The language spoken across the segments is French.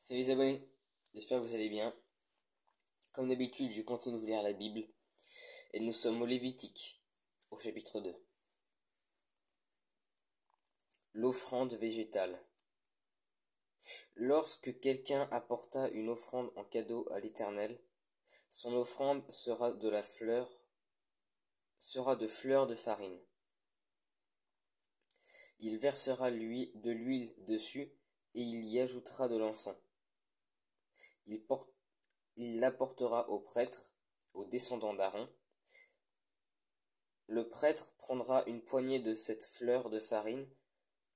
Salut les abonnés, j'espère que vous allez bien. Comme d'habitude, je continue de vous lire la Bible et nous sommes au Lévitique, au chapitre 2. L'offrande végétale. Lorsque quelqu'un apporta une offrande en cadeau à l'Éternel, son offrande sera de fleurs de farine. Il versera de l'huile dessus et il y ajoutera de l'encens. Il l'apportera au prêtre, aux descendants d'Aaron. Le prêtre prendra une poignée de cette fleur de farine,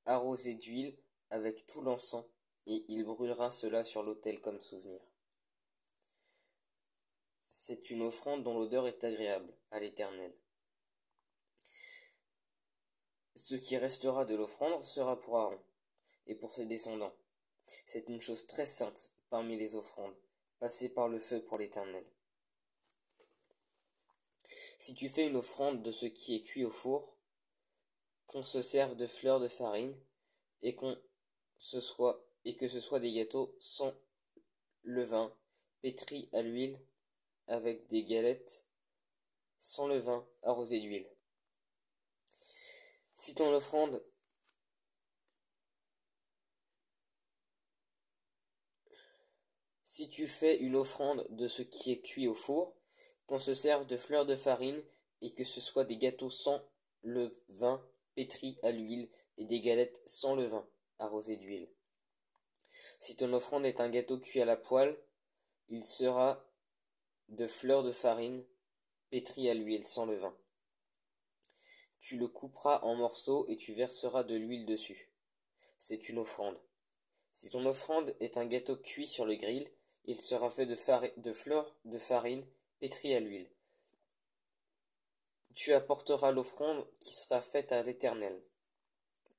arrosée d'huile, avec tout l'encens, et il brûlera cela sur l'autel comme souvenir. C'est une offrande dont l'odeur est agréable à l'Éternel. Ce qui restera de l'offrande sera pour Aaron et pour ses descendants. C'est une chose très sainte parmi les offrandes, passées par le feu pour l'Éternel. Si tu fais une offrande de ce qui est cuit au four, qu'on se serve de fleurs de farine, et que ce soit des gâteaux sans levain, pétris à l'huile, avec des galettes sans levain, arrosées d'huile. Si ton offrande Si tu fais une offrande de ce qui est cuit au four, qu'on se serve de fleurs de farine, et que ce soit des gâteaux sans levain, pétris à l'huile, et des galettes sans levain, arrosées d'huile. Si ton offrande est un gâteau cuit à la poêle, il sera de fleurs de farine, pétris à l'huile, sans levain. Tu le couperas en morceaux et tu verseras de l'huile dessus. C'est une offrande. Si ton offrande est un gâteau cuit sur le grill, il sera fait de fleurs de farine pétrie à l'huile. Tu apporteras l'offrande qui sera faite à l'Éternel,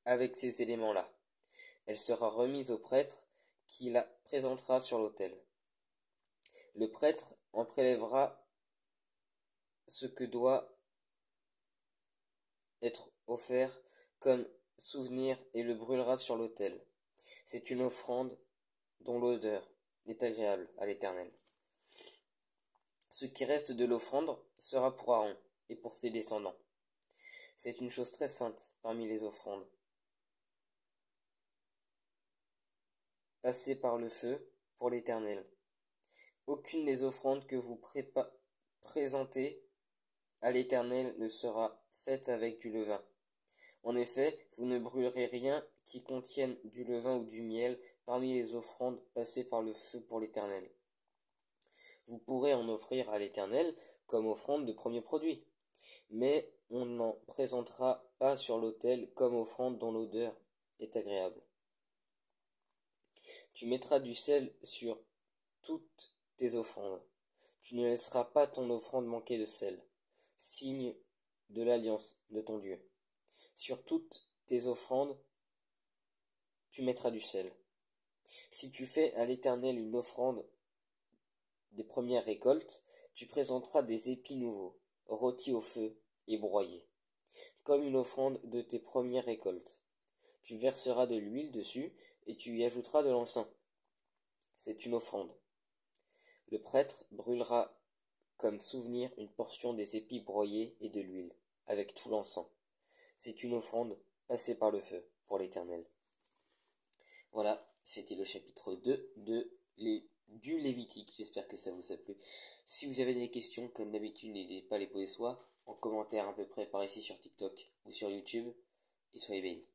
avec ces éléments-là. Elle sera remise au prêtre, qui la présentera sur l'autel. Le prêtre en prélèvera ce que doit être offert comme souvenir et le brûlera sur l'autel. C'est une offrande dont l'odeur est agréable à l'Éternel. Ce qui reste de l'offrande sera pour Aaron et pour ses descendants. C'est une chose très sainte parmi les offrandes, passées par le feu pour l'Éternel. Aucune des offrandes que vous présentez à l'Éternel ne sera faite avec du levain. En effet, vous ne brûlerez rien qui contienne du levain ou du miel parmi les offrandes passées par le feu pour l'Éternel. Vous pourrez en offrir à l'Éternel comme offrande de premier produit, mais on n'en présentera pas sur l'autel comme offrande dont l'odeur est agréable. Tu mettras du sel sur toutes tes offrandes. Tu ne laisseras pas ton offrande manquer de sel, signe de l'alliance de ton Dieu. Sur toutes tes offrandes, tu mettras du sel. Si tu fais à l'Éternel une offrande des premières récoltes, tu présenteras des épis nouveaux, rôtis au feu et broyés, comme une offrande de tes premières récoltes. Tu verseras de l'huile dessus et tu y ajouteras de l'encens. C'est une offrande. Le prêtre brûlera comme souvenir une portion des épis broyés et de l'huile, avec tout l'encens. C'est une offrande passée par le feu pour l'Éternel. Voilà, c'était le chapitre 2 du Lévitique. J'espère que ça vous a plu. Si vous avez des questions, comme d'habitude, n'hésitez pas à les poser soit en commentaire à peu près par ici sur TikTok ou sur YouTube. Et soyez bénis.